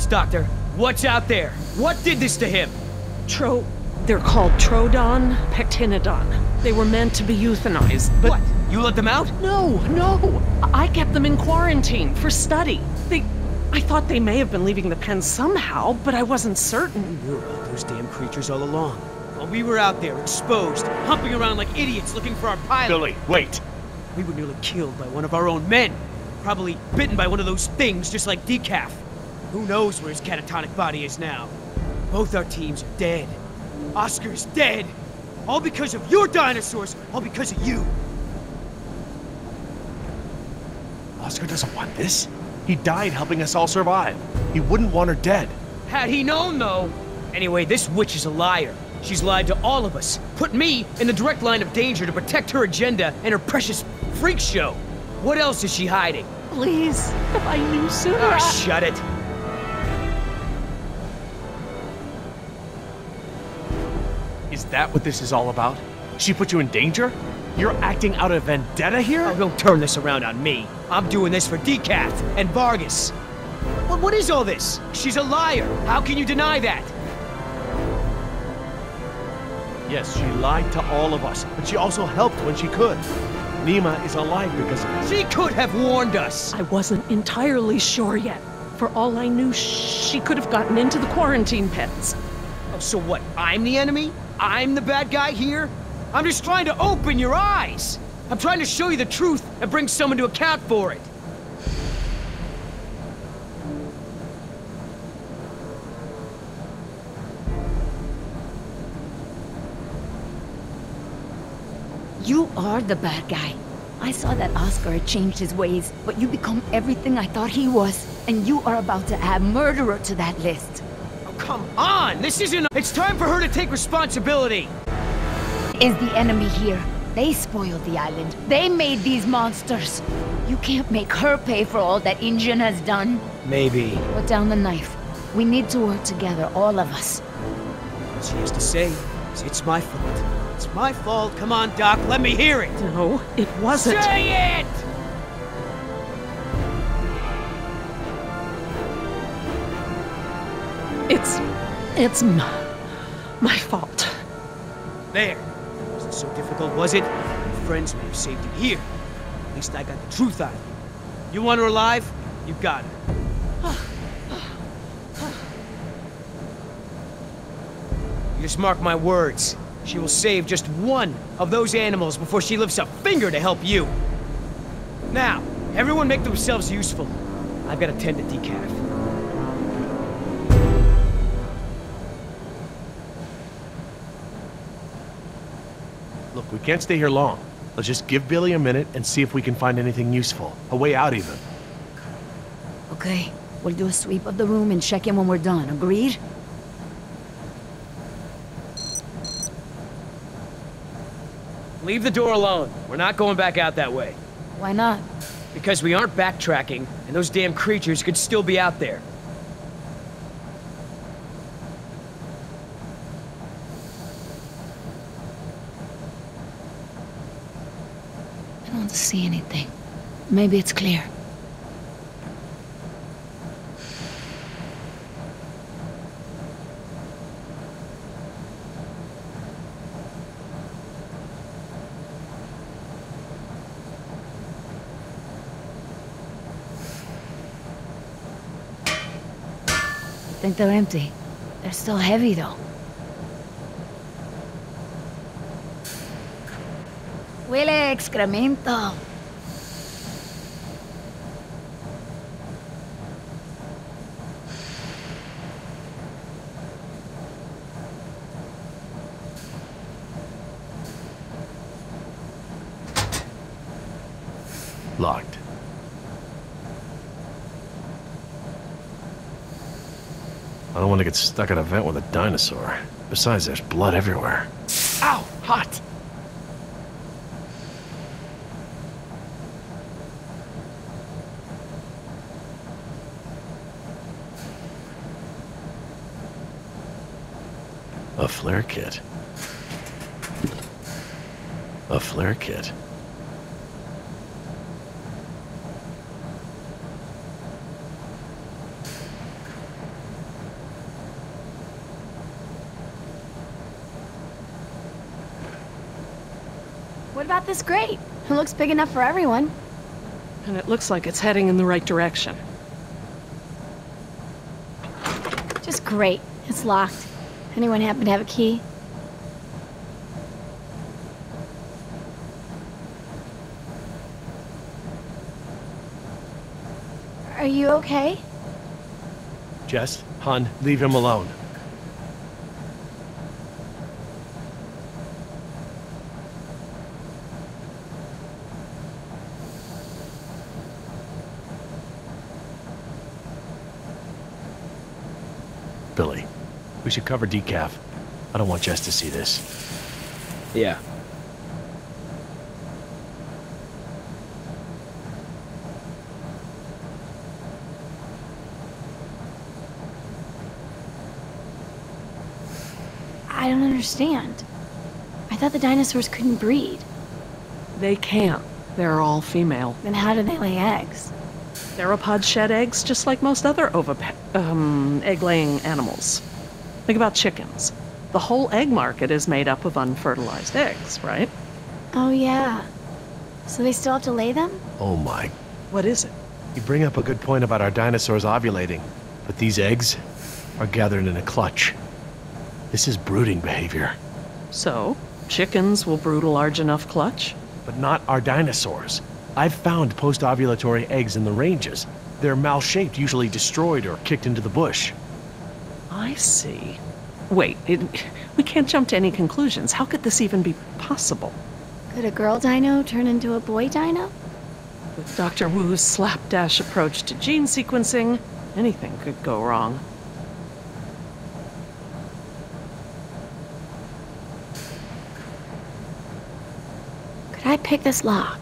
us, Doctor. What's out there? What did this to him? They're called Trodon Pectinodon. They were meant to be euthanized, but... What? You let them out? No. I kept them in quarantine for study. I thought they may have been leaving the pen somehow, but I wasn't certain. We were all those damn creatures all along. While we were out there, exposed, humping around like idiots looking for our pilot. Billy, wait! We were nearly killed by one of our own men. Probably bitten by one of those things just like Decaf. Who knows where his catatonic body is now? Both our teams are dead. Oscar's dead. All because of your dinosaurs. All because of you. Oscar doesn't want this. He died helping us all survive. He wouldn't want her dead. Had he known, though. Anyway, this witch is a liar. She's lied to all of us. Put me in the direct line of danger to protect her agenda and her precious freak show. What else is she hiding? Please, if I knew sooner. Ah, shut it. Is that what this is all about? She put you in danger? You're acting out of vendetta here? Oh, don't turn this around on me. I'm doing this for Decaf and Vargas. What is all this? She's a liar. How can you deny that? Yes, she lied to all of us, but she also helped when she could. Nima is alive because of it. She could have warned us. I wasn't entirely sure yet. For all I knew, she could have gotten into the quarantine pens. Oh, so what? I'm the enemy? I'm the bad guy here? I'm just trying to open your eyes. I'm trying to show you the truth and bring someone to account for it. You are the bad guy. I saw that Oscar had changed his ways, but you become everything I thought he was, and you are about to add murderer to that list. Oh, come on! This isn't... It's time for her to take responsibility! Is the enemy here? They spoiled the island. They made these monsters. You can't make her pay for all that Injun has done. Maybe. Put down the knife. We need to work together, all of us. What she has to say is it's my fault. It's my fault. Come on, Doc, let me hear it! No, it wasn't. Say it! It's my fault. There. Wasn't so difficult, was it? Your friends may have saved you here. At least I got the truth out of you. You want her alive? You got her. You just mark my words. She will save just one of those animals before she lifts a finger to help you. Now, everyone make themselves useful. I've got to tend to Decaf. Look, we can't stay here long. Let's just give Billy a minute and see if we can find anything useful. A way out, even. Okay, we'll do a sweep of the room and check in when we're done. Agreed? Leave the door alone. We're not going back out that way. Why not? Because we aren't backtracking, and those damn creatures could still be out there. I don't see anything. Maybe it's clear. I think they're empty. They're still heavy, though. Huele a excremento. Locked. I don't want to get stuck at a vent with a dinosaur. Besides, there's blood everywhere. Ow! Hot! A flare kit. A flare kit. What about this grate? It looks big enough for everyone. And it looks like it's heading in the right direction. Just great. It's locked. Anyone happen to have a key? Are you okay? Jess, Hun, leave him alone. Billy, we should cover decaf. I don't want Jess to see this. Yeah. I don't understand. I thought the dinosaurs couldn't breed. They can't. They're all female. Then how do they lay eggs? Theropods shed eggs just like most other egg-laying animals. Think about chickens. The whole egg market is made up of unfertilized eggs, right? Oh yeah. So they still have to lay them? Oh my. What is it? You bring up a good point about our dinosaurs ovulating, but these eggs are gathered in a clutch. This is brooding behavior. So, chickens will brood a large enough clutch? But not our dinosaurs. I've found post-ovulatory eggs in the ranges. They're mal-shaped, usually destroyed or kicked into the bush. I see. Wait, we can't jump to any conclusions. How could this even be possible? Could a girl dino turn into a boy dino? With Dr. Wu's slapdash approach to gene sequencing, anything could go wrong. Could I pick this lock?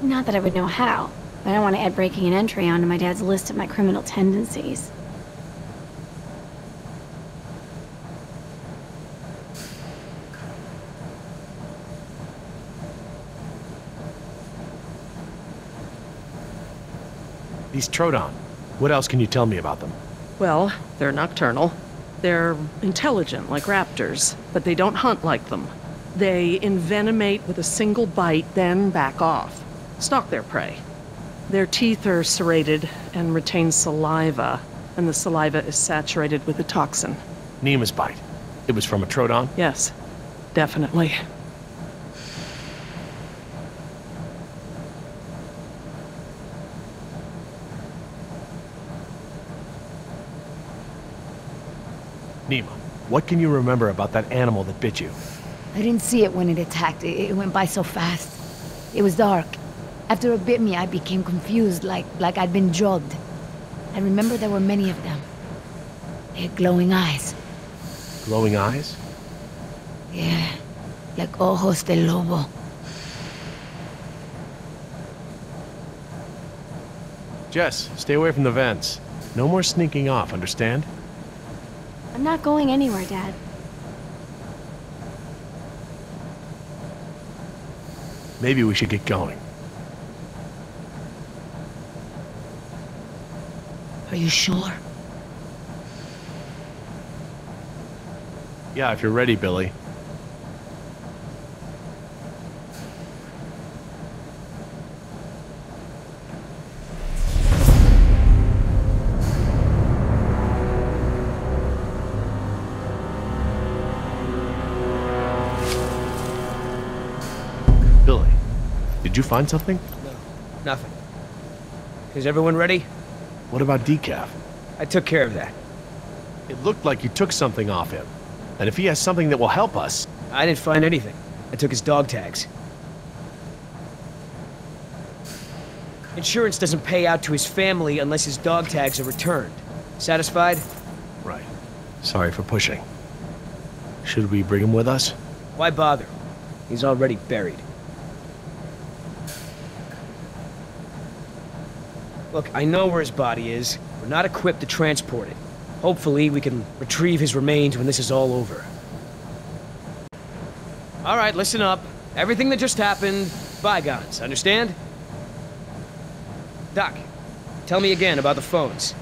Not that I would know how, but I don't want to add breaking and entry onto my dad's list of my criminal tendencies. These Troodon, what else can you tell me about them? Well, they're nocturnal. They're intelligent like raptors, but they don't hunt like them. They envenomate with a single bite, then back off. Stalk their prey. Their teeth are serrated and retain saliva, and the saliva is saturated with a toxin. Neema's bite. It was from a Troodon? Yes, definitely. Neema, what can you remember about that animal that bit you? I didn't see it when it attacked. It went by so fast. It was dark. After it bit me, I became confused, like I'd been drugged. I remember there were many of them. They had glowing eyes. Glowing eyes? Yeah, like ojos de lobo. Jess, stay away from the vents. No more sneaking off, understand? I'm not going anywhere, Dad. Maybe we should get going. Are you sure? Yeah, if you're ready, Billy. Billy, did you find something? No, nothing. Is everyone ready? What about decaf? I took care of that. It looked like you took something off him. And if he has something that will help us... I didn't find anything. I took his dog tags. Insurance doesn't pay out to his family unless his dog tags are returned. Satisfied? Right. Sorry for pushing. Should we bring him with us? Why bother? He's already buried. Look, I know where his body is. We're not equipped to transport it. Hopefully, we can retrieve his remains when this is all over. All right, listen up. Everything that just happened, bygones, understand? Doc, tell me again about the phones.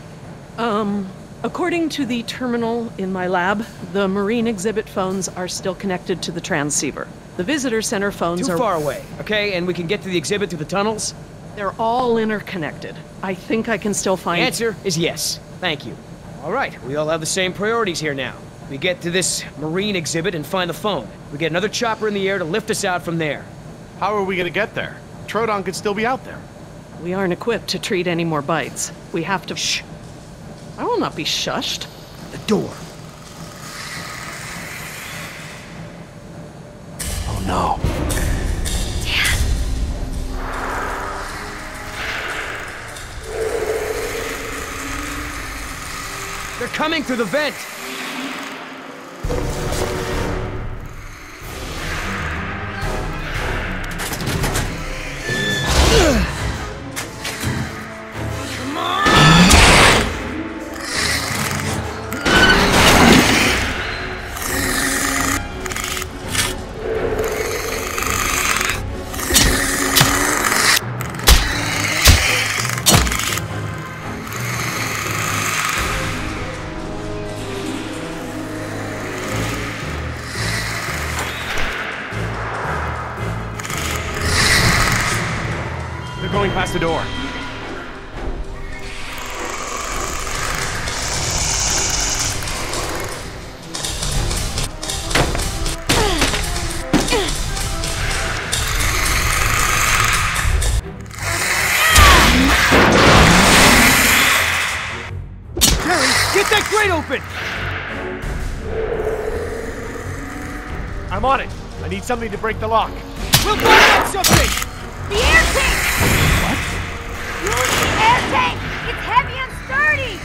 According to the terminal in my lab, the marine exhibit phones are still connected to the transceiver. The visitor center phones Too are... far away, okay? And we can get to the exhibit through the tunnels? They're all interconnected. I think I can still find... The answer is yes. Thank you. All right, we all have the same priorities here now. We get to this marine exhibit and find the phone. We get another chopper in the air to lift us out from there. How are we gonna get there? Troodon could still be out there. We aren't equipped to treat any more bites. We have to... Shh. I will not be shushed. The door. Oh no. They're coming through the vent! They're going past the door. Jerry, get that grate open! I'm on it. I need something to break the lock. We'll find out something! The air tank! What? Use the air tank! It's heavy and sturdy!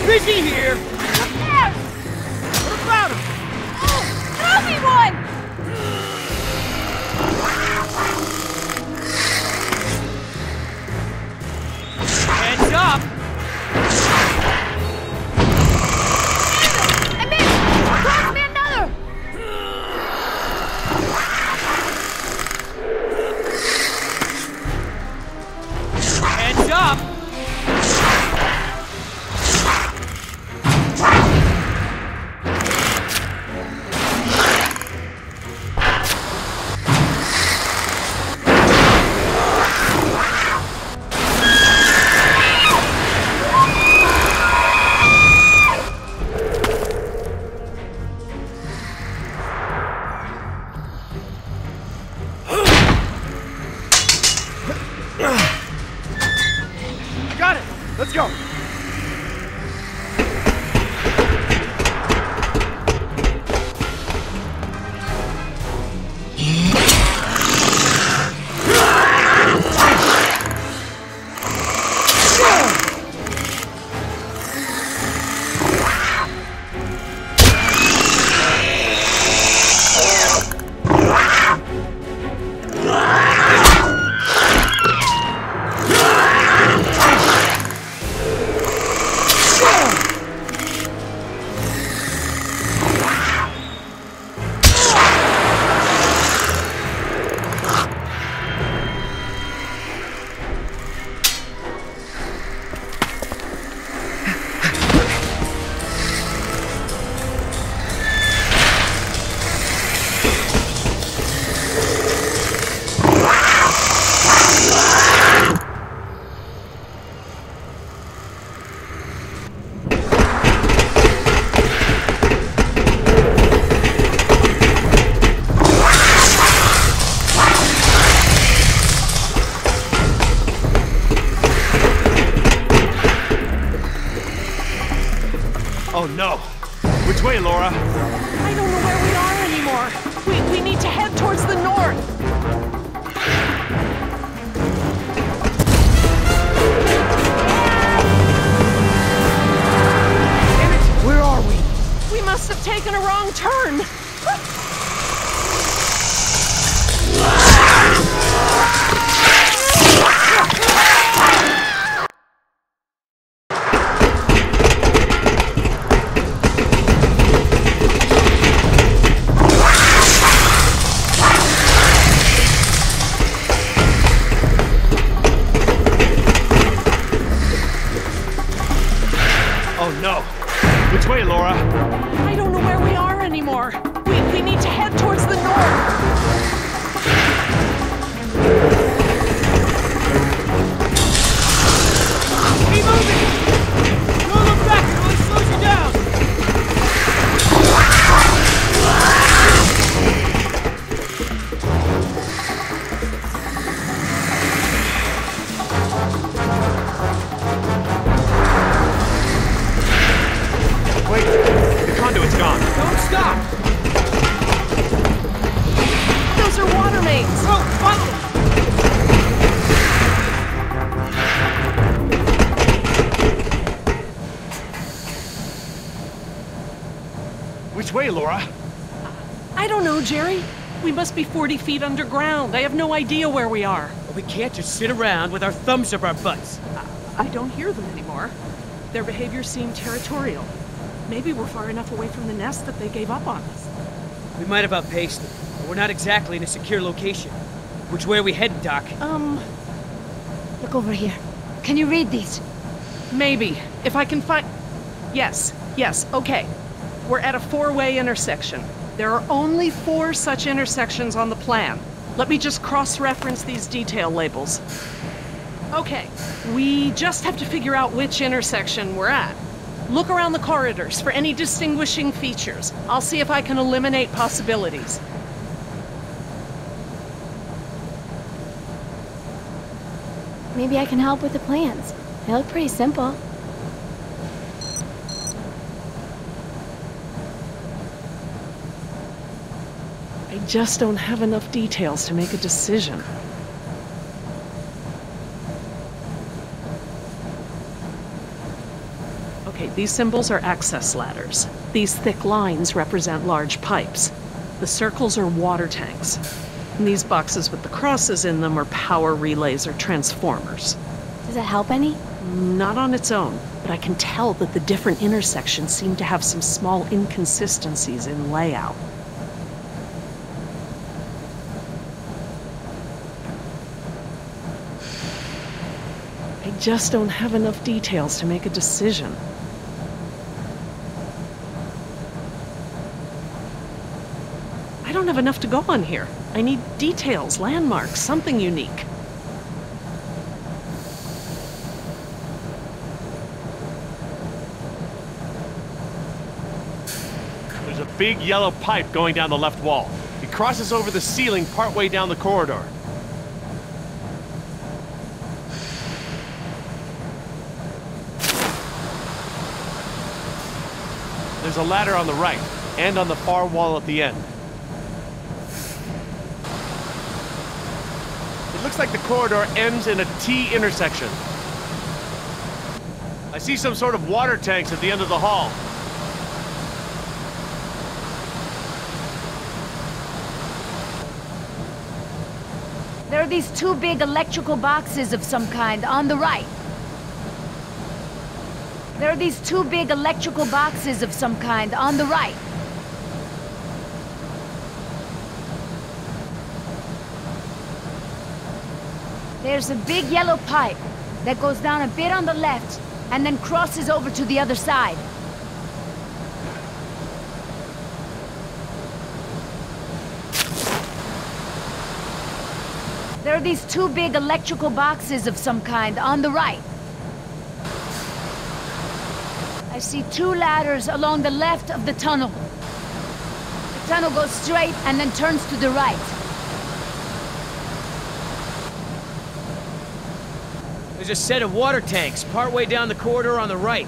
Busy here! Yes! What about him? Oh, throw me one! Heads up! I missed! Throw me another! Heads up! I got it! Let's go! Oh no! Which way, Laura? I don't know where we are anymore. We need to head towards the north. Which way, Laura? I don't know, Jerry. We must be 40 feet underground. I have no idea where we are. But we can't just sit around with our thumbs up our butts. I don't hear them anymore. Their behavior seemed territorial. Maybe we're far enough away from the nest that they gave up on us. We might have outpaced them, but we're not exactly in a secure location. Which way are we heading, Doc? Look over here. Can you read these? Maybe. If I can find... Yes, okay. We're at a 4-way intersection. There are only 4 such intersections on the plan. Let me just cross-reference these detail labels. Okay, we just have to figure out which intersection we're at. Look around the corridors for any distinguishing features. I'll see if I can eliminate possibilities. Maybe I can help with the plans. They look pretty simple. I just don't have enough details to make a decision. Okay, these symbols are access ladders. These thick lines represent large pipes. The circles are water tanks. And these boxes with the crosses in them are power relays or transformers. Does it help any? Not on its own, but I can tell that the different intersections seem to have some small inconsistencies in layout. I just don't have enough details to make a decision. I don't have enough to go on here. I need details, landmarks, something unique. There's a big yellow pipe going down the left wall. It crosses over the ceiling partway down the corridor. There's a ladder on the right, and on the far wall at the end. It looks like the corridor ends in a T intersection. I see some sort of water tanks at the end of the hall. There are these 2 big electrical boxes of some kind on the right. There are these 2 big electrical boxes of some kind on the right. There's a big yellow pipe that goes down a bit on the left and then crosses over to the other side. There are these 2 big electrical boxes of some kind on the right. I see 2 ladders along the left of the tunnel. The tunnel goes straight and then turns to the right. There's a set of water tanks partway down the corridor on the right.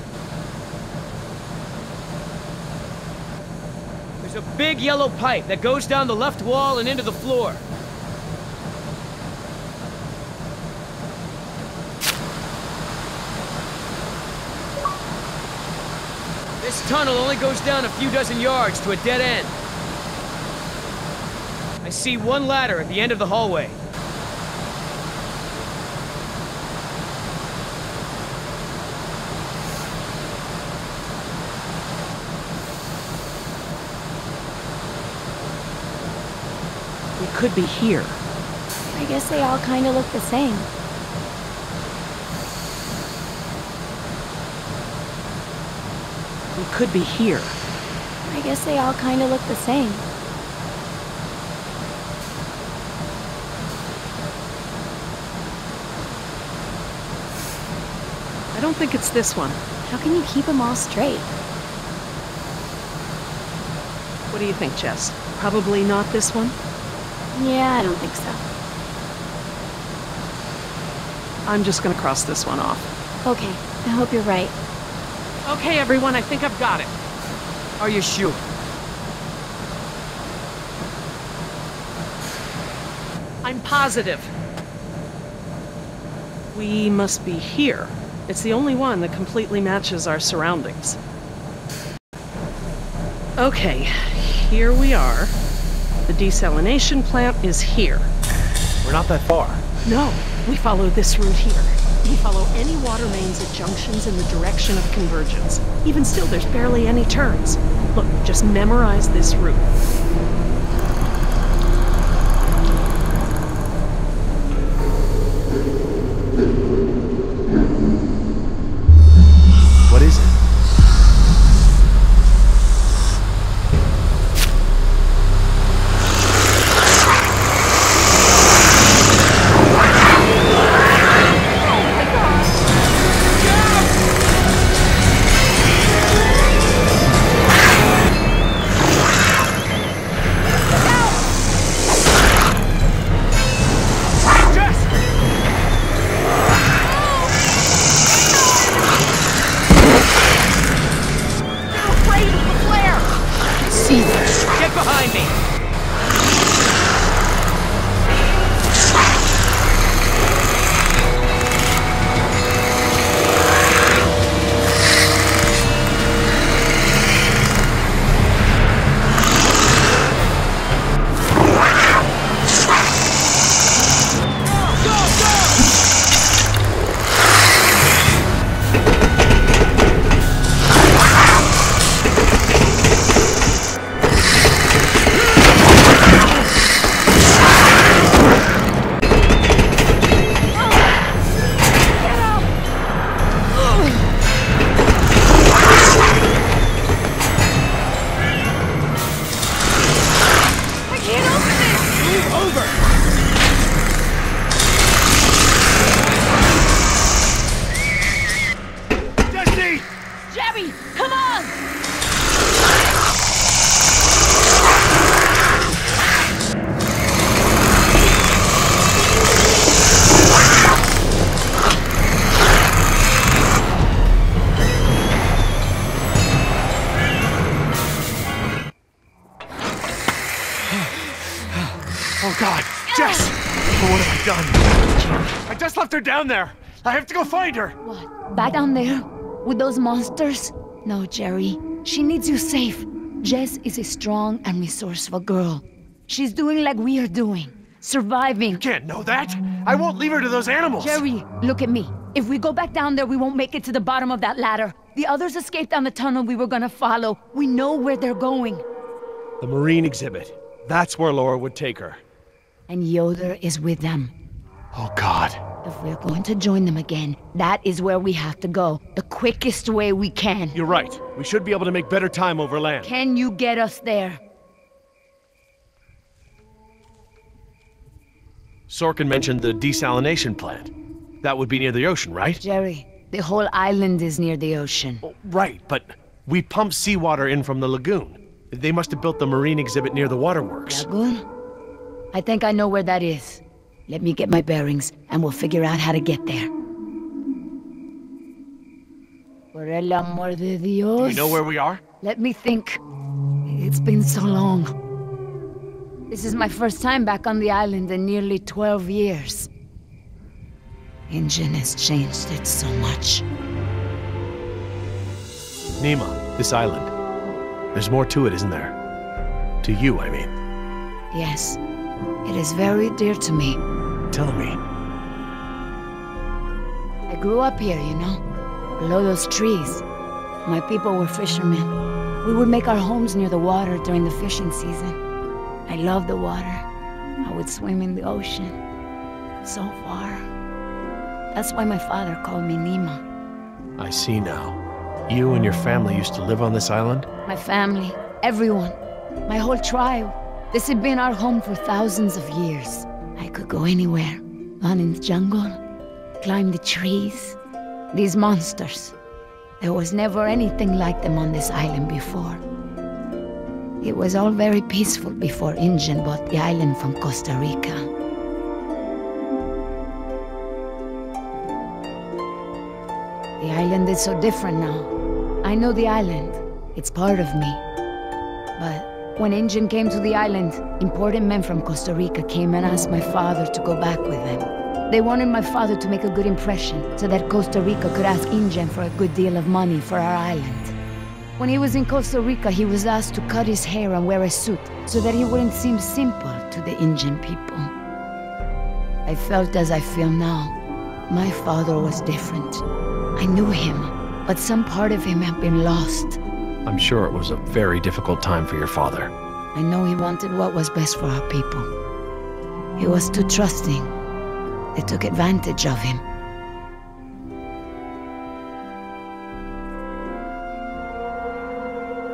There's a big yellow pipe that goes down the left wall and into the floor. This tunnel only goes down a few dozen yards to a dead end. I see 1 ladder at the end of the hallway. We could be here. I guess they all kind of look the same. We could be here. I guess they all kind of look the same. I don't think it's this one. How can you keep them all straight? What do you think, Jess? Probably not this one? Yeah, I don't think so. I'm just gonna cross this one off. Okay, I hope you're right. Okay, everyone, I think I've got it. Are you sure? I'm positive. We must be here. It's the only one that completely matches our surroundings. Okay, here we are. The desalination plant is here. We're not that far. No, we follow this route here. We follow any water mains at junctions in the direction of convergence. Even still, there's barely any turns. Look, just memorize this route. What is it? Get behind me! Jerry, come on! Oh God, Jess! What have I done? I just left her down there. I have to go find her. What? Back down there? With those monsters? No, Jerry. She needs you safe. Jess is a strong and resourceful girl. She's doing like we are doing. Surviving. You can't know that. I won't leave her to those animals. Jerry, look at me. If we go back down there, we won't make it to the bottom of that ladder. The others escaped down the tunnel we were gonna follow. We know where they're going. The marine exhibit. That's where Laura would take her. And Yoder is with them. Oh God. If we're going to join them again, that is where we have to go. The quickest way we can. You're right. We should be able to make better time over land. Can you get us there? Sorkin mentioned the desalination plant. That would be near the ocean, right? Jerry, the whole island is near the ocean. Oh, right, but we pump seawater in from the lagoon. They must have built the marine exhibit near the waterworks. Lagoon? I think I know where that is. Let me get my bearings, and we'll figure out how to get there. Por el amor de Dios. Do you know where we are? Let me think. It's been so long. This is my first time back on the island in nearly 12 years. Ingen has changed it so much. Nima, this island. There's more to it, isn't there? To you, I mean. Yes. It is very dear to me. Tell me. I grew up here, you know, below those trees. My people were fishermen. We would make our homes near the water during the fishing season. I loved the water. I would swim in the ocean. So far. That's why my father called me Nima. I see now. You and your family used to live on this island? My family, everyone, my whole tribe. This had been our home for thousands of years. I could go anywhere, run in the jungle, climb the trees. These monsters. There was never anything like them on this island before. It was all very peaceful before Ingen bought the island from Costa Rica. The island is so different now. I know the island. It's part of me. But when Ingen came to the island, important men from Costa Rica came and asked my father to go back with them. They wanted my father to make a good impression, so that Costa Rica could ask Ingen for a good deal of money for our island. When he was in Costa Rica, he was asked to cut his hair and wear a suit so that he wouldn't seem simple to the Indian people. I felt as I feel now. My father was different. I knew him, but some part of him had been lost. I'm sure it was a very difficult time for your father. I know he wanted what was best for our people. He was too trusting. They took advantage of him.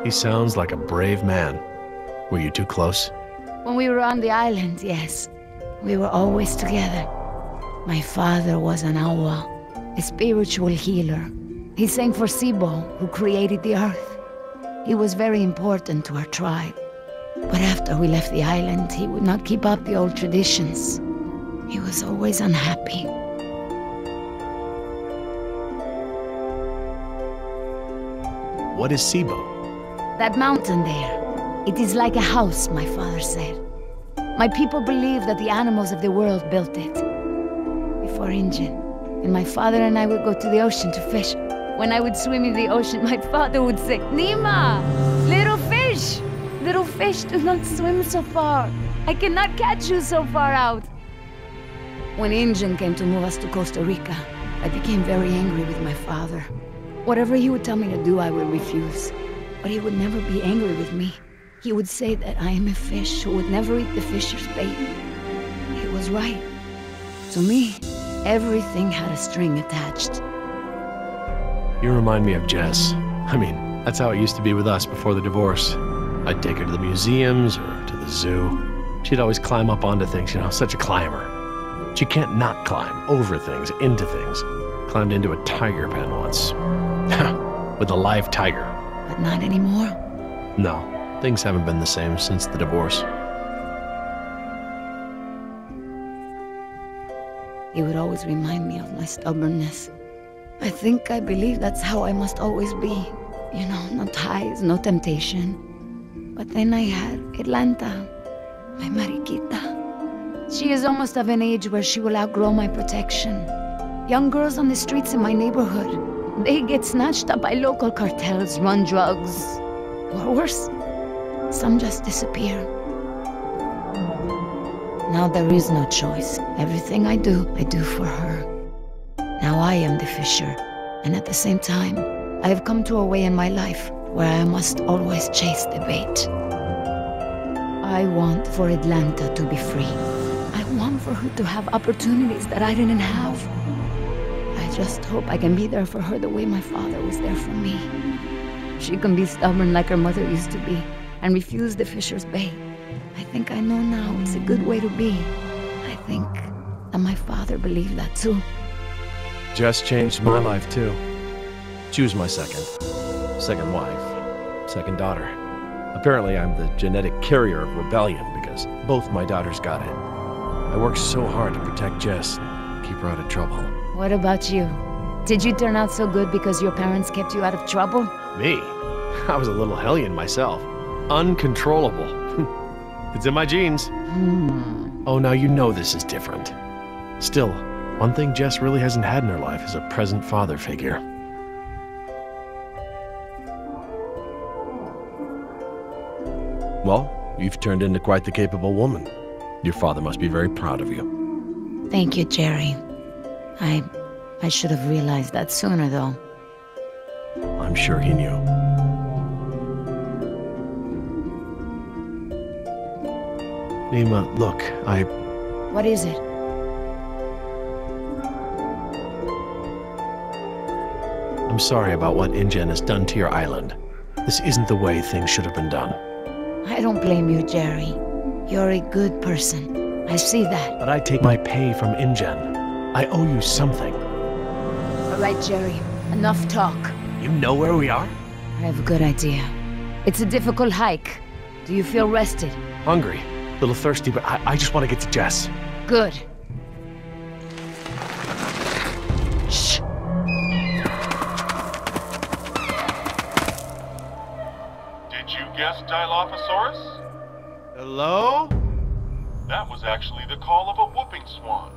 He sounds like a brave man. Were you too close? When we were on the island, yes. We were always together. My father was an awa, a spiritual healer. He sang for Sibo, who created the earth. He was very important to our tribe. But after we left the island, he would not keep up the old traditions. He was always unhappy. What is Sibo? That mountain there. It is like a house, my father said. My people believe that the animals of the world built it. Before Injun. And my father and I would go to the ocean to fish. When I would swim in the ocean, my father would say, Nima! Little fish! Little fish, do not swim so far. I cannot catch you so far out. When Injun came to move us to Costa Rica, I became very angry with my father. Whatever he would tell me to do, I would refuse. But he would never be angry with me. He would say that I am a fish who would never eat the fisher's bait. He was right. To me, everything had a string attached. You remind me of Jess. I mean, that's how it used to be with us before the divorce. I'd take her to the museums or to the zoo. She'd always climb up onto things, you know, such a climber. She can't not climb over things, into things. Climbed into a tiger pen once. With a live tiger. But not anymore. No, things haven't been the same since the divorce. He would always remind me of my stubbornness. I think I believe that's how I must always be. You know, no ties, no temptation. But then I had Atlanta, my mariquita. She is almost of an age where she will outgrow my protection. Young girls on the streets in my neighborhood, they get snatched up by local cartels, run drugs. Or worse, some just disappear. Now there is no choice. Everything I do for her. Now I am the fisher, and at the same time, I have come to a way in my life where I must always chase the bait. I want for Atlanta to be free. I want for her to have opportunities that I didn't have. I just hope I can be there for her the way my father was there for me. She can be stubborn like her mother used to be, and refuse the fisher's bait. I think I know now it's a good way to be. I think that my father believed that too. Jess changed my life too. She was my second wife, second daughter. Apparently I'm the genetic carrier of rebellion because both my daughters got it. I worked so hard to protect Jess and keep her out of trouble. What about you? Did you turn out so good because your parents kept you out of trouble? Me? I was a little hellion myself. Uncontrollable. It's in my genes. Oh, now you know this is different. Still, one thing Jess really hasn't had in her life is a present father figure. Well, you've turned into quite the capable woman. Your father must be very proud of you. Thank you, Jerry. I should have realized that sooner, though. I'm sure he knew. Nima, look, What is it? I'm sorry about what InGen has done to your island. This isn't the way things should have been done. I don't blame you, Jerry. You're a good person. I see that. But I take my pay from InGen. I owe you something. All right, Jerry. Enough talk. You know where we are? I have a good idea. It's a difficult hike. Do you feel rested? Hungry. A little thirsty, but I just want to get to Jess. Good. Shh. Did you guess Dilophosaurus? Hello? That was actually the call of a whooping swan.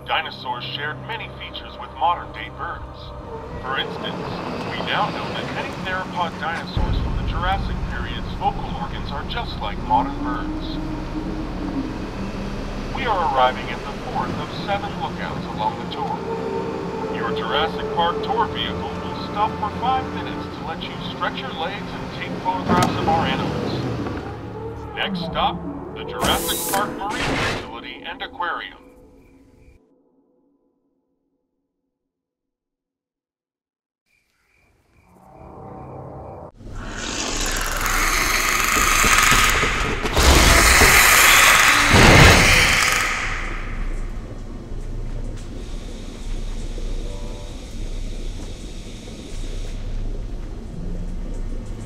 Dinosaurs shared many features with modern-day birds. For instance, we now know that many theropod dinosaurs from the Jurassic period's vocal organs are just like modern birds. We are arriving at the fourth of 7 lookouts along the tour. Your Jurassic Park tour vehicle will stop for 5 minutes to let you stretch your legs and take photographs of our animals. Next stop, the Jurassic Park Marine Facility and Aquarium.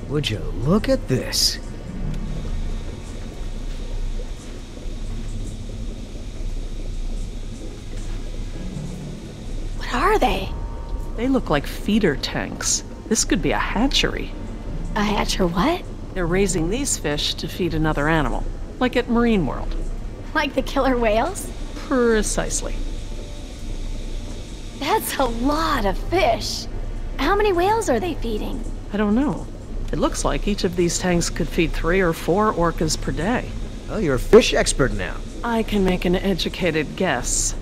Would you look at this? What are they? They look like feeder tanks. This could be a hatchery. A hatcher what? They're raising these fish to feed another animal, like at Marine World. Like the killer whales? Precisely. That's a lot of fish. How many whales are they feeding? I don't know. It looks like each of these tanks could feed 3 or 4 orcas per day. Well, you're a fish expert now. I can make an educated guess.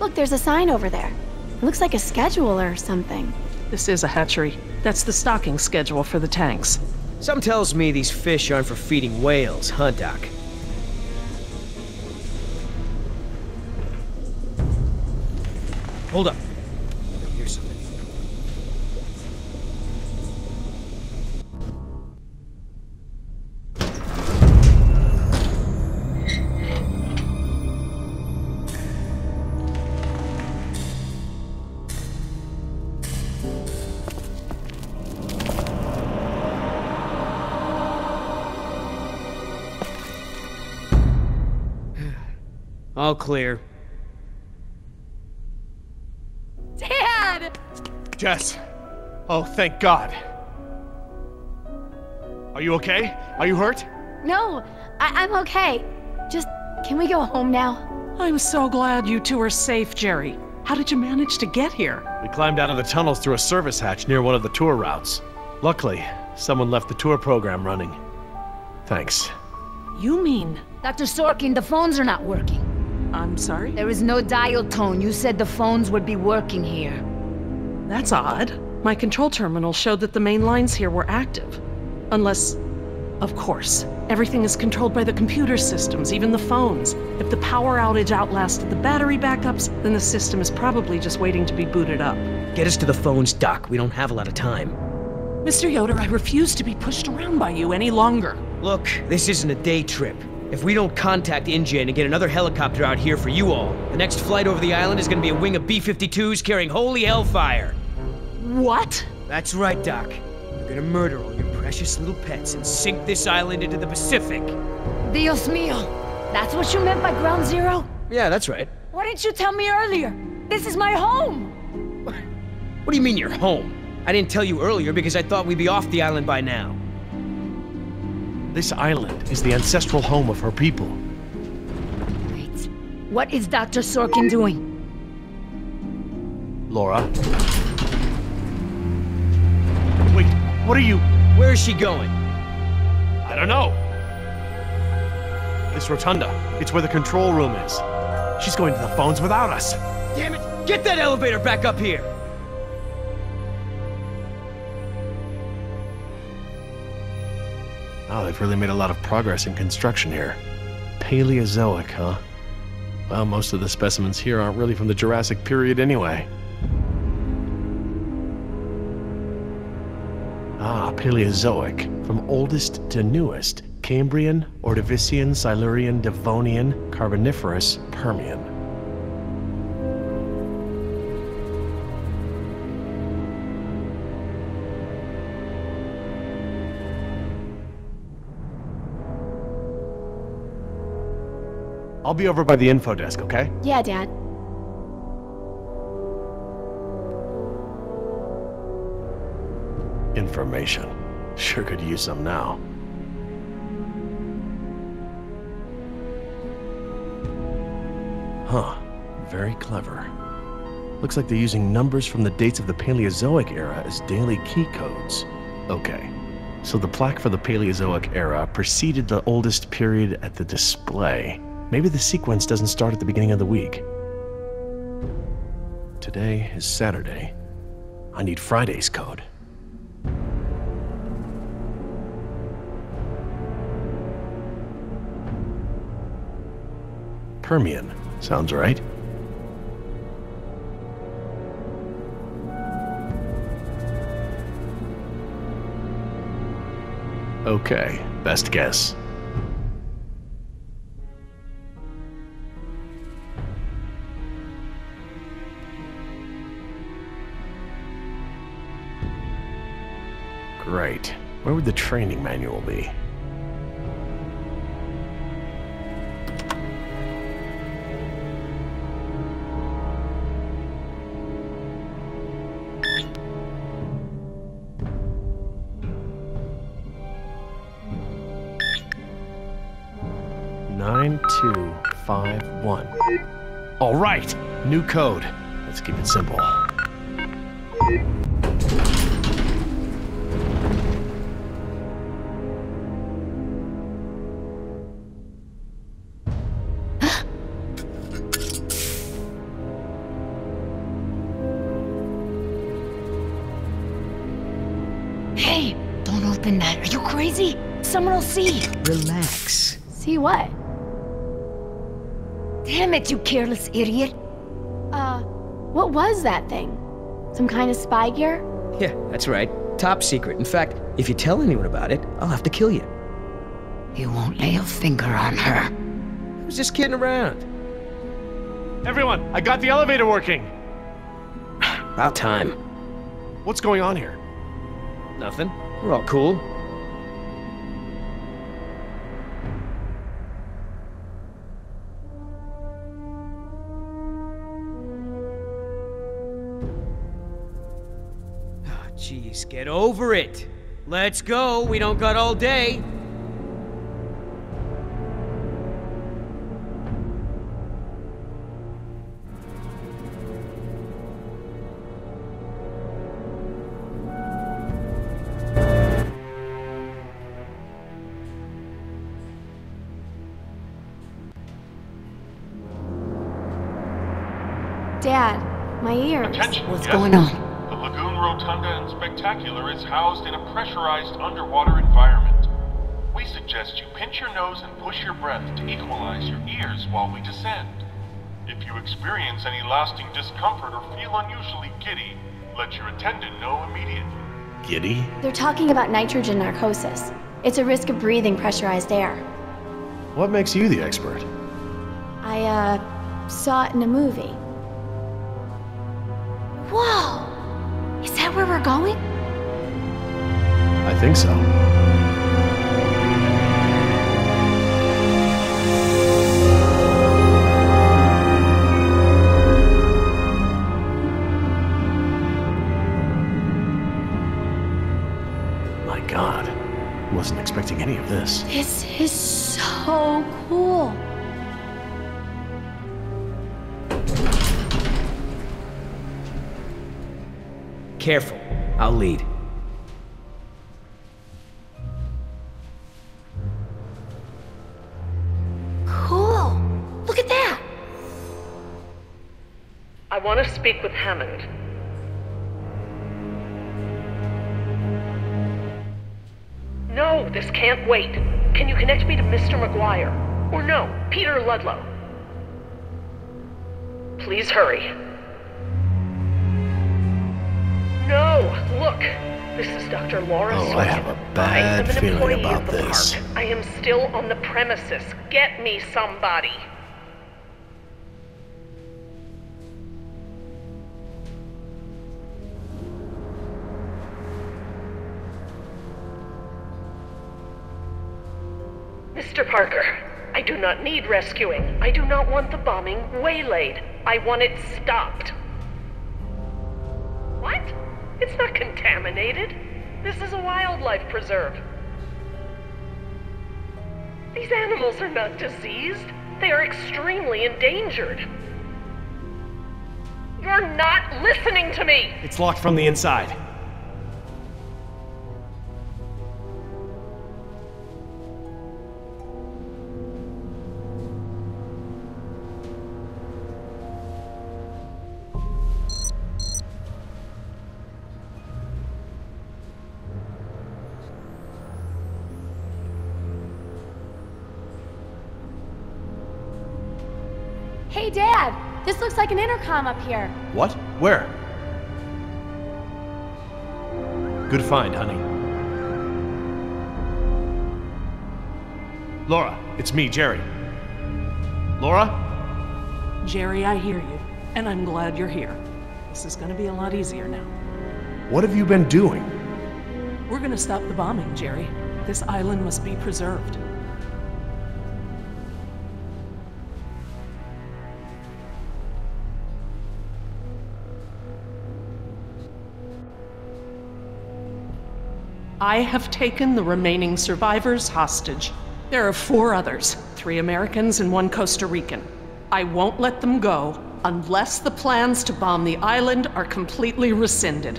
Look, there's a sign over there. It looks like a schedule or something. This is a hatchery. That's the stocking schedule for the tanks. Something tells me these fish aren't for feeding whales, huh, Doc? Hold up. Here's something. All clear. Dad! Jess! Oh, thank God. Are you okay? Are you hurt? No, I'm okay. Just, can we go home now? I'm so glad you two are safe, Jerry. How did you manage to get here? We climbed out of the tunnels through a service hatch near one of the tour routes. Luckily, someone left the tour program running. Thanks. You mean... Dr. Sorkin, the phones are not working. I'm sorry? There is no dial tone. You said the phones would be working here. That's odd. My control terminal showed that the main lines here were active. Unless... Of course. Everything is controlled by the computer systems, even the phones. If the power outage outlasted the battery backups, then the system is probably just waiting to be booted up. Get us to the phones, Doc. We don't have a lot of time. Mr. Yoder, I refuse to be pushed around by you any longer. Look, this isn't a day trip. If we don't contact InGen and get another helicopter out here for you all, the next flight over the island is gonna be a wing of B-52s carrying holy hellfire. What? That's right, Doc. We're gonna murder all your precious little pets and sink this island into the Pacific. Dios mío. That's what you meant by Ground Zero? Yeah, that's right. Why didn't you tell me earlier? This is my home! What do you mean you're home? I didn't tell you earlier because I thought we'd be off the island by now. This island is the ancestral home of her people. Wait. What is Dr. Sorkin doing? Laura? Wait, what are you... Where is she going? I don't know. This rotunda. It's where the control room is. She's going to the phones without us. Damn it! Get that elevator back up here! Oh, they've really made a lot of progress in construction here. Paleozoic, huh? Well, most of the specimens here aren't really from the Jurassic period anyway. Ah, Paleozoic. From oldest to newest. Cambrian, Ordovician, Silurian, Devonian, Carboniferous, Permian. I'll be over by the info desk, okay? Yeah, Dad. Information. Sure could use some now. Huh. Very clever. Looks like they're using numbers from the dates of the Paleozoic era as daily key codes. Okay, so the plaque for the Paleozoic era preceded the oldest period at the display. Maybe the sequence doesn't start at the beginning of the week. Today is Saturday. I need Friday's code. Permian. Sounds right. Okay, best guess. Great. Where would the training manual be? All right, new code. Let's keep it simple. Hey, don't open that. Are you crazy? Someone will see. Relax. See what? Damn it, you careless idiot. What was that thing? Some kind of spy gear? Yeah, that's right. Top secret. In fact, if you tell anyone about it, I'll have to kill you. You won't lay a finger on her. I was just kidding around. Everyone, I got the elevator working! About time. What's going on here? Nothing. We're all cool. Jeez, get over it. Let's go. We don't got all day. Dad, my ears. Attention, What's yes? going on? The Lagoon Rotunda and Spectacular is housed in a pressurized underwater environment. We suggest you pinch your nose and push your breath to equalize your ears while we descend. If you experience any lasting discomfort or feel unusually giddy, let your attendant know immediately. Giddy? They're talking about nitrogen narcosis. It's a risk of breathing pressurized air. What makes you the expert? I, saw it in a movie. Whoa! Is that where we're going? I think so. My God, wasn't expecting any of this. This is so cool. Careful. I'll lead. Cool. Look at that. I want to speak with Hammond. No, this can't wait. Can you connect me to Mr. McGuire? Or no, Peter Ludlow? Please hurry. No, look. This is Dr. Laura Oh, Sorkin. I have a bad I am an feeling employee about of the this. park. I am still on the premises. Get me somebody. Mr. Parker, I do not need rescuing. I do not want the bombing waylaid. I want it stopped. What? It's not contaminated. This is a wildlife preserve. These animals are not diseased. They are extremely endangered. You're not listening to me! It's locked from the inside. Hey, Dad! This looks like an intercom up here. What? Where? Good find, honey. Laura, it's me, Jerry. Laura? Jerry, I hear you, and I'm glad you're here. This is gonna be a lot easier now. What have you been doing? We're gonna stop the bombing, Jerry. This island must be preserved. I have taken the remaining survivors hostage. There are 4 others, 3 Americans and 1 Costa Rican. I won't let them go unless the plans to bomb the island are completely rescinded.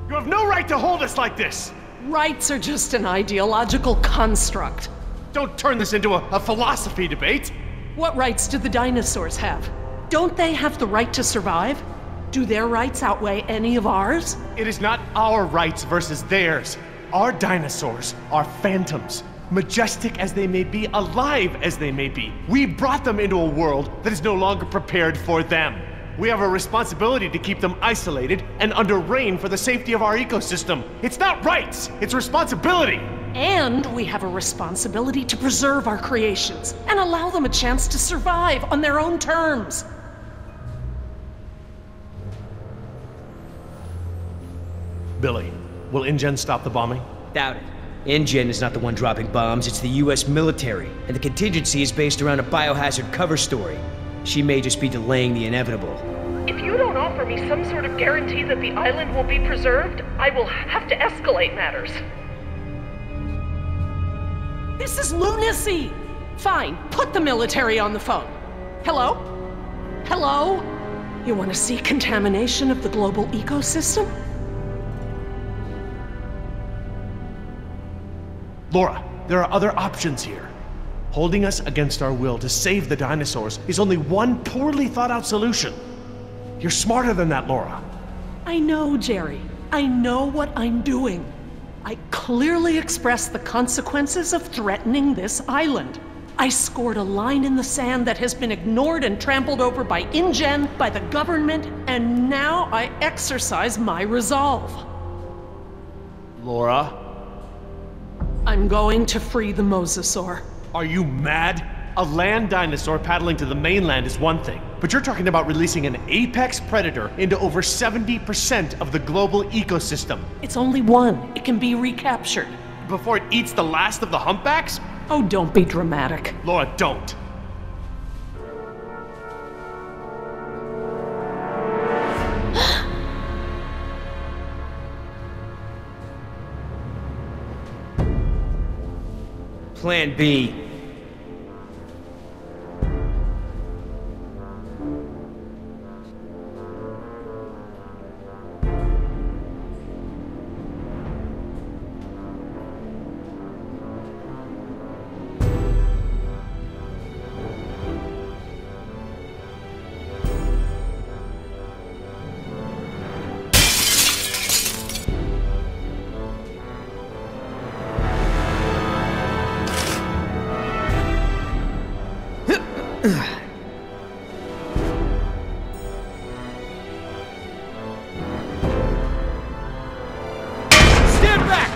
You have no right to hold us like this! Rights are just an ideological construct. Don't turn this into a philosophy debate! What rights do the dinosaurs have? Don't they have the right to survive? Do their rights outweigh any of ours? It is not our rights versus theirs. Our dinosaurs are phantoms. Majestic as they may be, alive as they may be. We brought them into a world that is no longer prepared for them. We have a responsibility to keep them isolated and under rein for the safety of our ecosystem. It's not rights, it's responsibility. And we have a responsibility to preserve our creations and allow them a chance to survive on their own terms. Billy, will InGen stop the bombing? Doubt it. InGen is not the one dropping bombs, it's the US military, and the contingency is based around a biohazard cover story. She may just be delaying the inevitable. If you don't offer me some sort of guarantee that the island will be preserved, I will have to escalate matters. This is lunacy! Fine, put the military on the phone. Hello? Hello? You want to see contamination of the global ecosystem? Laura, there are other options here. Holding us against our will to save the dinosaurs is only one poorly thought out solution. You're smarter than that, Laura. I know, Jerry. I know what I'm doing. I clearly expressed the consequences of threatening this island. I scored a line in the sand that has been ignored and trampled over by InGen, by the government, and now I exercise my resolve. Laura? I'm going to free the mosasaur. Are you mad? A land dinosaur paddling to the mainland is one thing, but you're talking about releasing an apex predator into over 70% of the global ecosystem. It's only one. It can be recaptured. Before it eats the last of the humpbacks? Oh, don't be dramatic. Laura, don't. Plan B. Stand back!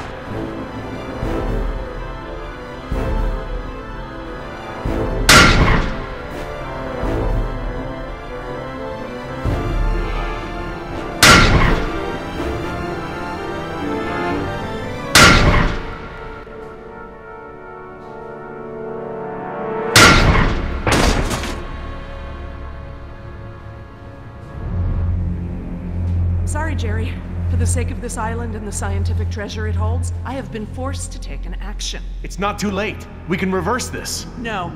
Sorry, Jerry. For the sake of this island and the scientific treasure it holds, I have been forced to take an action. It's not too late. We can reverse this. No,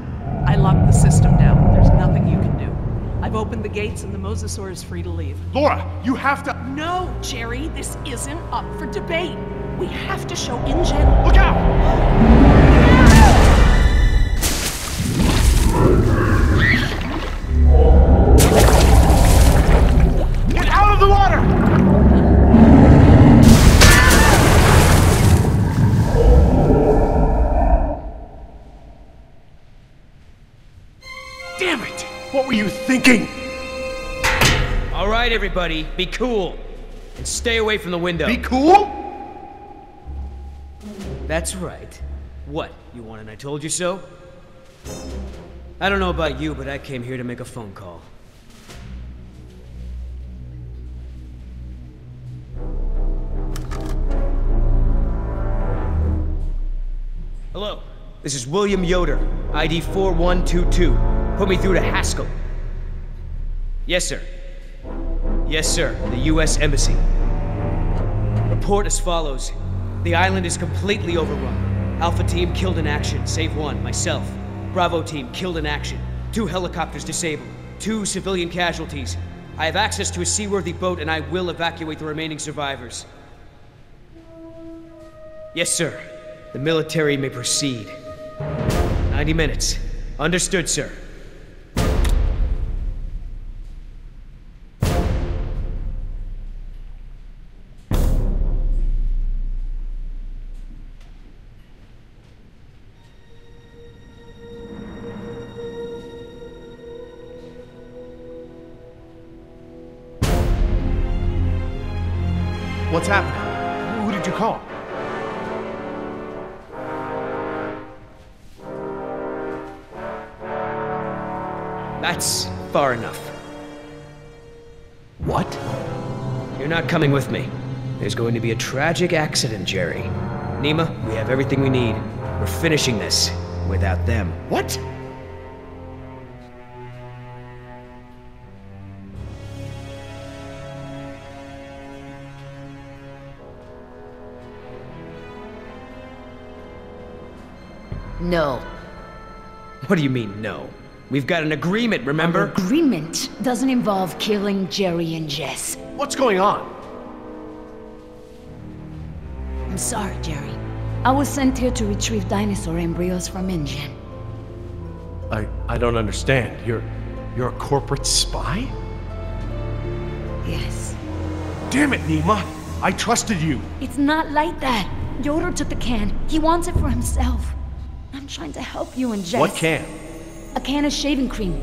I locked the system down. There's nothing you can do. I've opened the gates and the mosasaur is free to leave. Laura, you have to... No, Jerry, this isn't up for debate. We have to show InGen. Look out! Get out of the water! Damn it! What were you thinking? All right, everybody, be cool. And stay away from the window. Be cool? That's right. What, you want an I told you so? I don't know about you, but I came here to make a phone call. Hello, this is William Yoder, ID 4122. Put me through to Haskell. Yes, sir. Yes, sir, the U.S. Embassy. Report as follows. The island is completely overrun. Alpha team killed in action, save one, myself. Bravo team killed in action. 2 helicopters disabled. 2 civilian casualties. I have access to a seaworthy boat and I will evacuate the remaining survivors. Yes, sir. The military may proceed. 90 minutes. Understood, sir. What's happening? Who did you call? That's far enough. What? You're not coming with me. There's going to be a tragic accident, Jerry. Nima, we have everything we need. We're finishing this without them. What? No. What do you mean, no? We've got an agreement, remember? Our agreement doesn't involve killing Jerry and Jess. What's going on? I'm sorry, Jerry. I was sent here to retrieve dinosaur embryos from InGen. I don't understand. You're a corporate spy? Yes. Damn it, Nima! I trusted you! It's not like that. Yoder took the can. He wants it for himself. I'm trying to help you and Jess. What can? A can of shaving cream.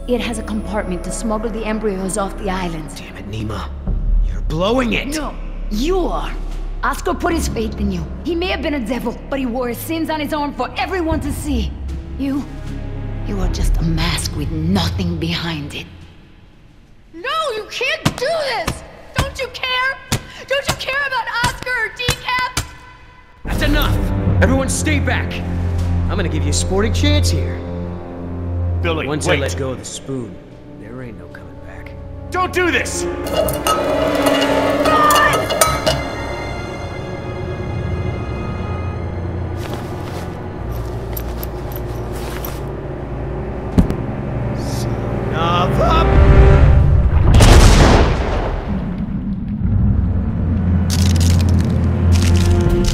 It has a compartment to smuggle the embryos off the island. Damn it, Nima. You're blowing it! No, you are. Oscar put his faith in you. He may have been a devil, but he wore his sins on his arm for everyone to see. You are just a mask with nothing behind it. No, you can't do this! Don't you care? Don't you care about Oscar or Decaf? That's enough! Everyone stay back! I'm gonna give you a sporting chance here. Billy, Once wait. I let go of the spoon, there ain't no coming back. Don't do this!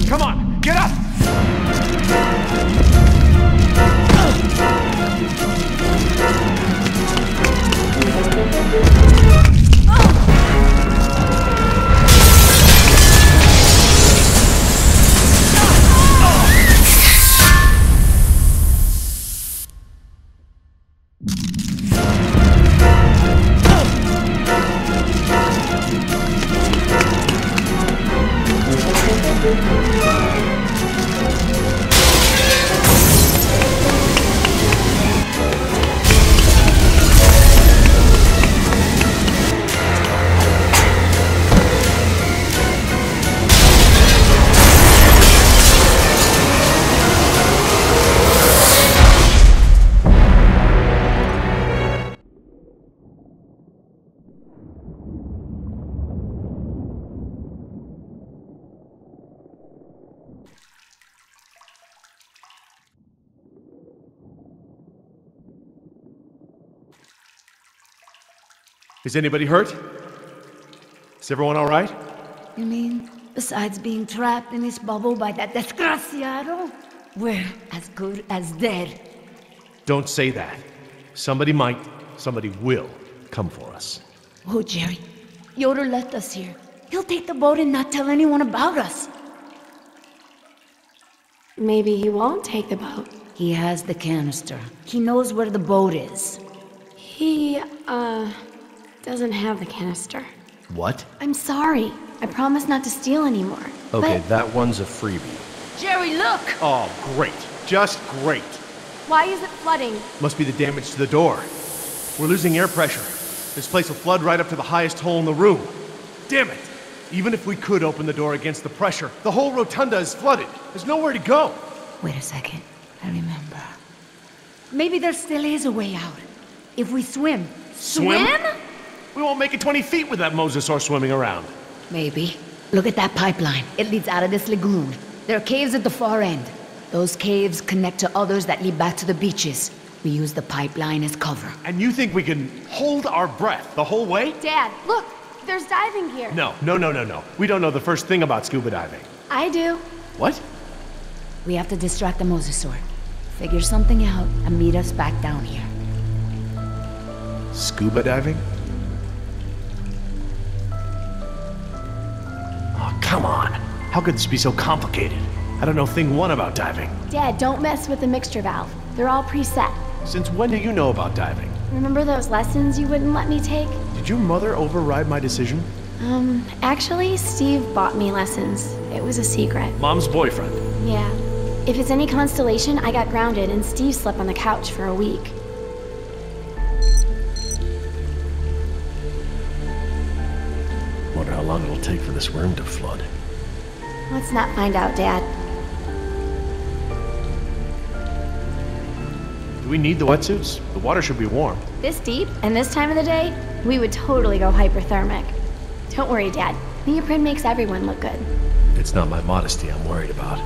Come on, get up! Is anybody hurt? Is everyone all right? You mean, besides being trapped in this bubble by that desgraciado, we're as good as dead? Don't say that. Somebody might, somebody will come for us. Oh, Jerry. Yoder left us here. He'll take the boat and not tell anyone about us. Maybe he won't take the boat. He has the canister. He knows where the boat is. He, doesn't have the canister. What? I'm sorry. I promise not to steal anymore. Okay, But that one's a freebie. Jerry, look! Oh, great. Just great. why is it flooding? Must be the damage to the door. We're losing air pressure. This place will flood right up to the highest hole in the room. Damn it! Even if we could open the door against the pressure, the whole rotunda is flooded. There's nowhere to go. Wait a second. I remember. Maybe there still is a way out. If we swim. Swim? We won't make it 20 feet with that mosasaur swimming around. Maybe. Look at that pipeline. It leads out of this lagoon. There are caves at the far end. Those caves connect to others that lead back to the beaches. We use the pipeline as cover. And you think we can hold our breath the whole way? Dad, look! There's diving gear. No. We don't know the first thing about scuba diving. I do. What? We have to distract the mosasaur. Figure something out and meet us back down here. Scuba diving? Oh, come on. How could this be so complicated? I don't know thing one about diving. Dad, don't mess with the mixture valve. They're all preset. Since when do you know about diving? Remember those lessons you wouldn't let me take? Did your mother override my decision? Actually, Steve bought me lessons. It was a secret. Mom's boyfriend. Yeah. If it's any consolation, I got grounded and Steve slept on the couch for a week. Wonder how long it'll take for this room to flood. Let's not find out, Dad. Do we need the wetsuits? The water should be warm. This deep, and this time of the day, we would totally go hyperthermic. Don't worry, Dad. Neoprene makes everyone look good. It's not my modesty I'm worried about.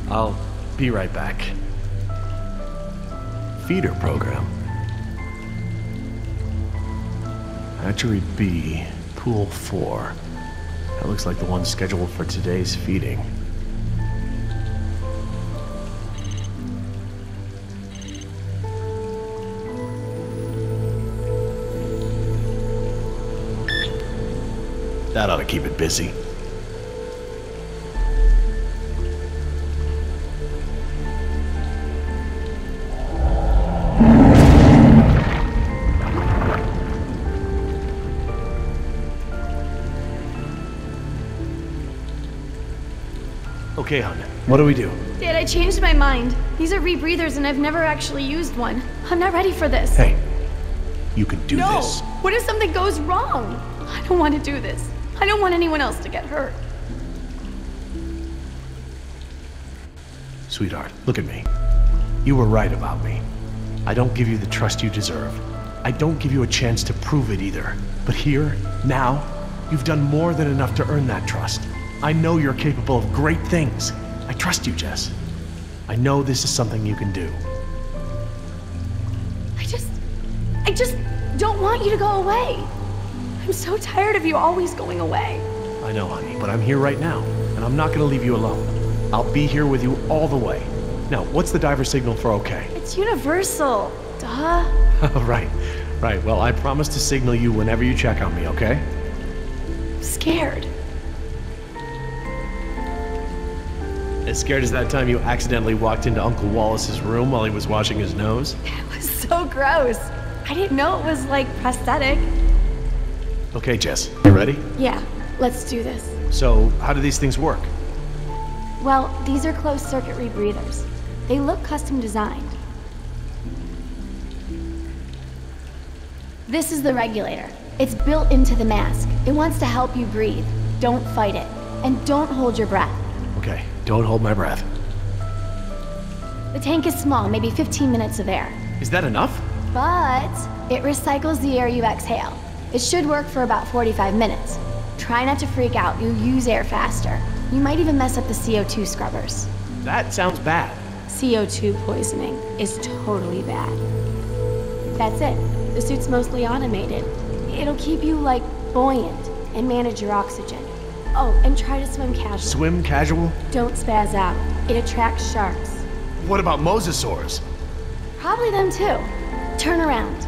I'll be right back. Feeder program. Hatchery B, Pool 4. That looks like the one scheduled for today's feeding. That ought to keep it busy. Okay, hon. What do we do? Dad, I changed my mind. These are rebreathers and I've never actually used one. I'm not ready for this. Hey, you can do No! this. What if something goes wrong? I don't want to do this. I don't want anyone else to get hurt. Sweetheart, look at me. You were right about me. I don't give you the trust you deserve. I don't give you a chance to prove it either. But here, now, you've done more than enough to earn that trust. I know you're capable of great things. I trust you, Jess. I know this is something you can do. I just don't want you to go away. I'm so tired of you always going away. I know, honey, but I'm here right now, and I'm not gonna leave you alone. I'll be here with you all the way. Now, what's the diver signal for okay? It's universal. Duh. Right. Well, I promise to signal you whenever you check on me, okay? I'm scared. As scared as that time you accidentally walked into Uncle Wallace's room while he was washing his nose? It was so gross. I didn't know it was like prosthetic. Okay, Jess, you ready? Yeah, let's do this. So, how do these things work? Well, these are closed circuit rebreathers. They look custom designed. This is the regulator. It's built into the mask. It wants to help you breathe. Don't fight it. And don't hold your breath. Okay, don't hold my breath. The tank is small, maybe 15 minutes of air. Is that enough? But it recycles the air you exhale. It should work for about 45 minutes. Try not to freak out. You'll use air faster. You might even mess up the CO2 scrubbers. That sounds bad. CO2 poisoning is totally bad. That's it. The suit's mostly automated. It'll keep you, like, buoyant and manage your oxygen. Oh, and try to swim casual. Swim casual? Don't spaz out. It attracts sharks. What about mosasaurs? Probably them too. Turn around.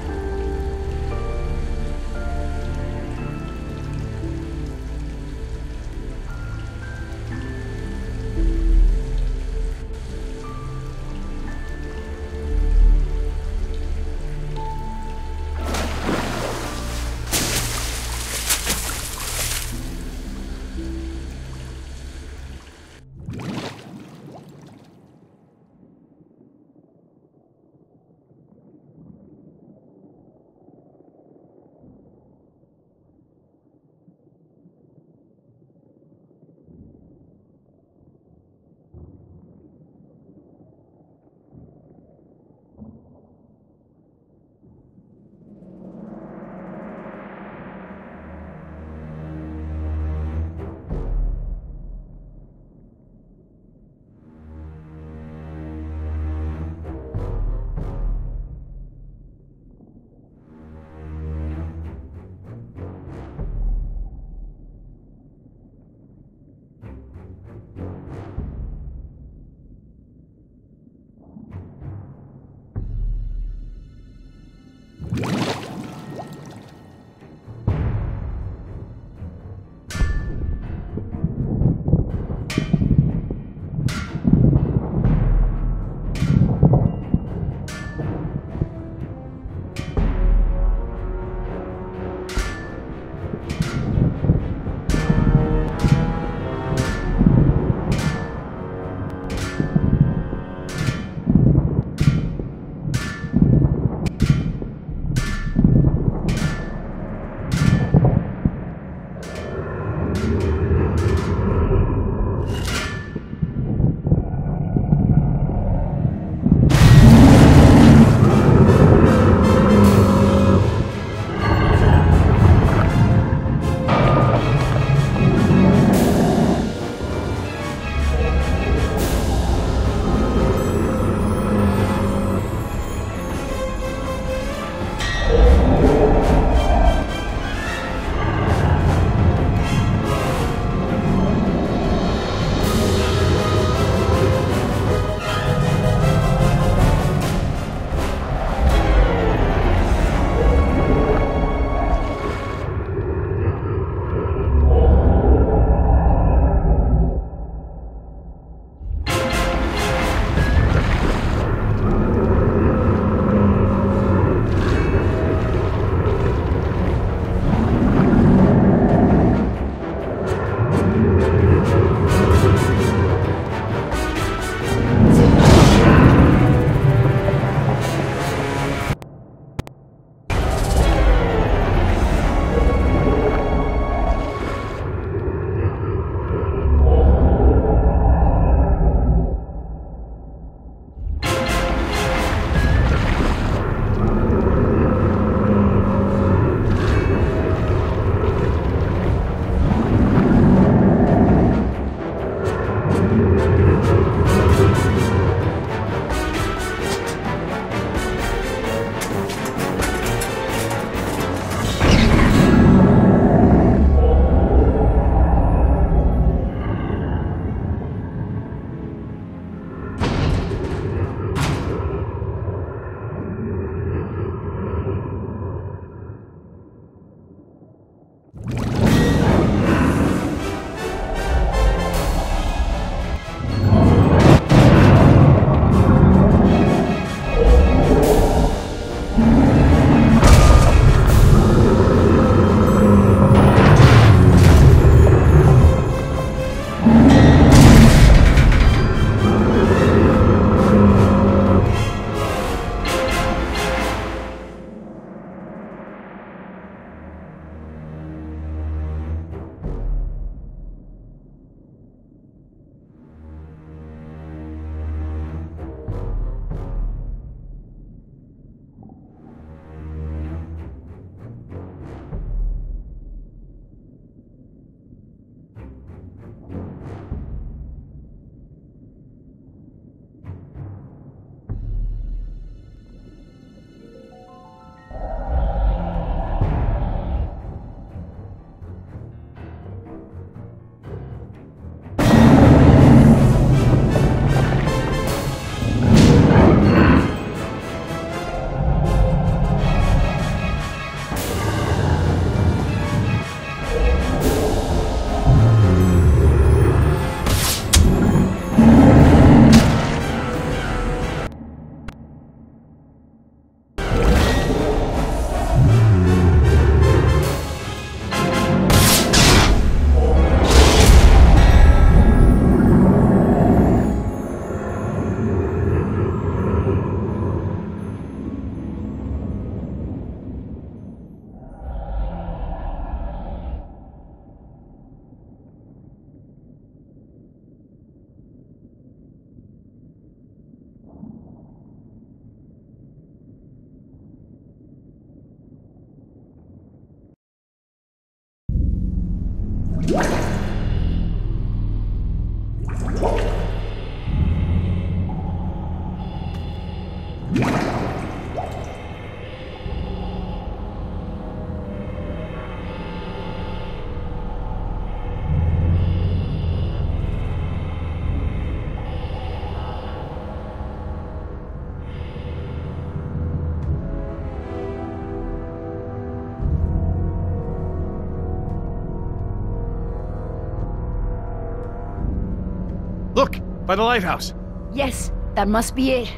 Look! By the lighthouse! Yes, that must be it.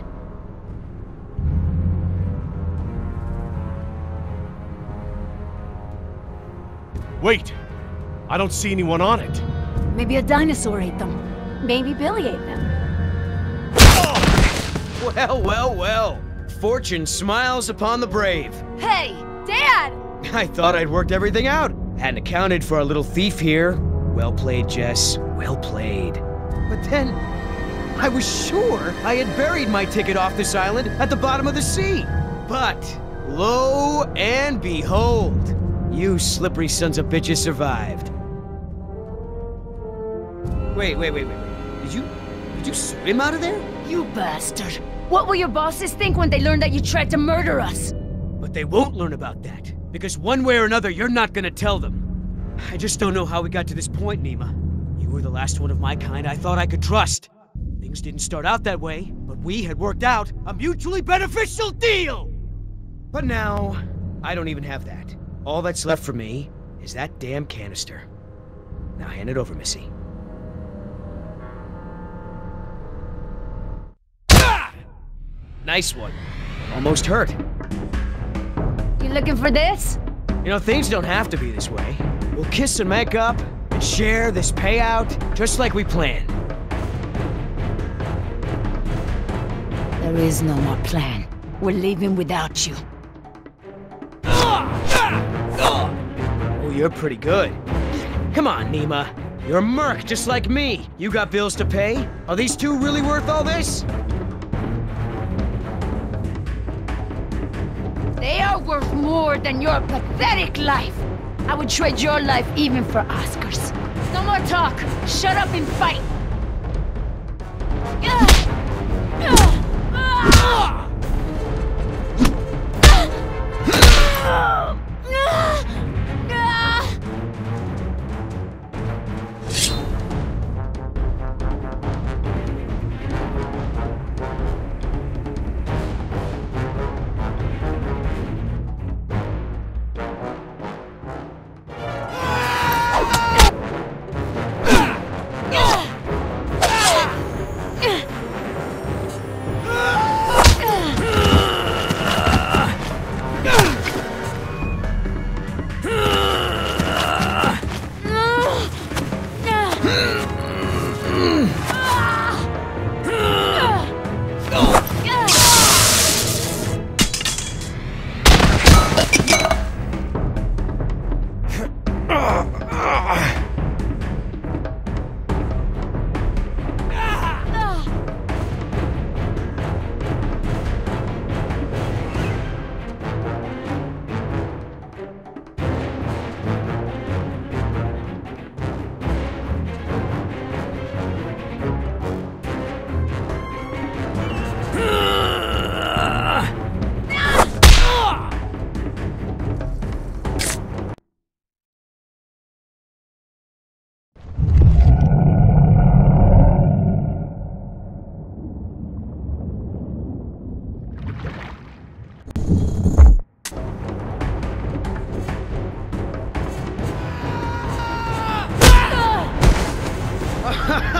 Wait! I don't see anyone on it. Maybe a dinosaur ate them. Maybe Billy ate them. Well, well, well. Fortune smiles upon the brave. Hey, Dad! I thought I'd worked everything out. Hadn't accounted for our little thief here. Well played, Jess. Well played. But then, I was sure I had buried my ticket off this island at the bottom of the sea. But, lo and behold, you slippery sons of bitches survived. Wait. Did you swim out of there? You bastard. What will your bosses think when they learn that you tried to murder us? But they won't learn about that, because one way or another, you're not gonna tell them. I just don't know how we got to this point, Nima. You were the last one of my kind I thought I could trust. Things didn't start out that way, but we had worked out a mutually beneficial deal! But now, I don't even have that. All that's left for me is that damn canister. Now hand it over, Missy. Ah! Nice one. Almost hurt. You looking for this? You know, things don't have to be this way. We'll kiss and make up, and share this payout, just like we planned. There is no more plan. We're leaving without you. Oh, you're pretty good. Come on, Nima. You're a merc just like me. You got bills to pay. Are these two really worth all this? They are worth more than your pathetic life. I would trade your life even for Oscar's. No more talk. Shut up and fight.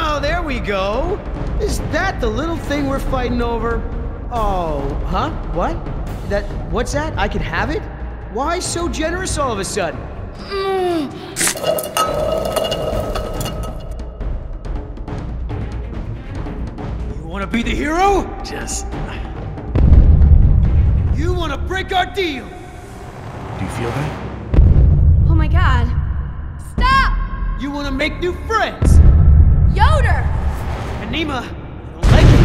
Oh, there we go. Is that the little thing we're fighting over? Oh, huh? What? What's that? I can have it? Why so generous all of a sudden? You wanna be the hero? Just... You wanna break our deal? Do you feel that? Oh my god. Stop! You wanna make new friends? Yoder! And Nima, you don't like it?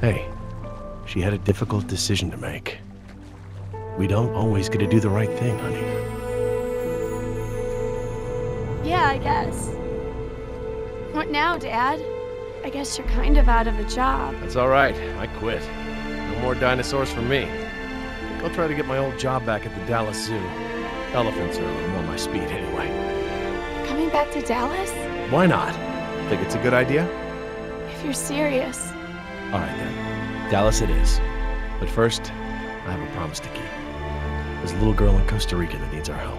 Hey, she had a difficult decision to make. We don't always get to do the right thing, honey. Yeah, I guess. What now, Dad? I guess you're kind of out of a job. That's all right. I quit. No more dinosaurs for me. I'll try to get my old job back at the Dallas Zoo. Elephants are a little more my speed anyway. Coming back to Dallas? Why not? Think it's a good idea? If you're serious. All right then. Dallas it is. But first, I have a promise to keep. There's a little girl in Costa Rica that needs our help.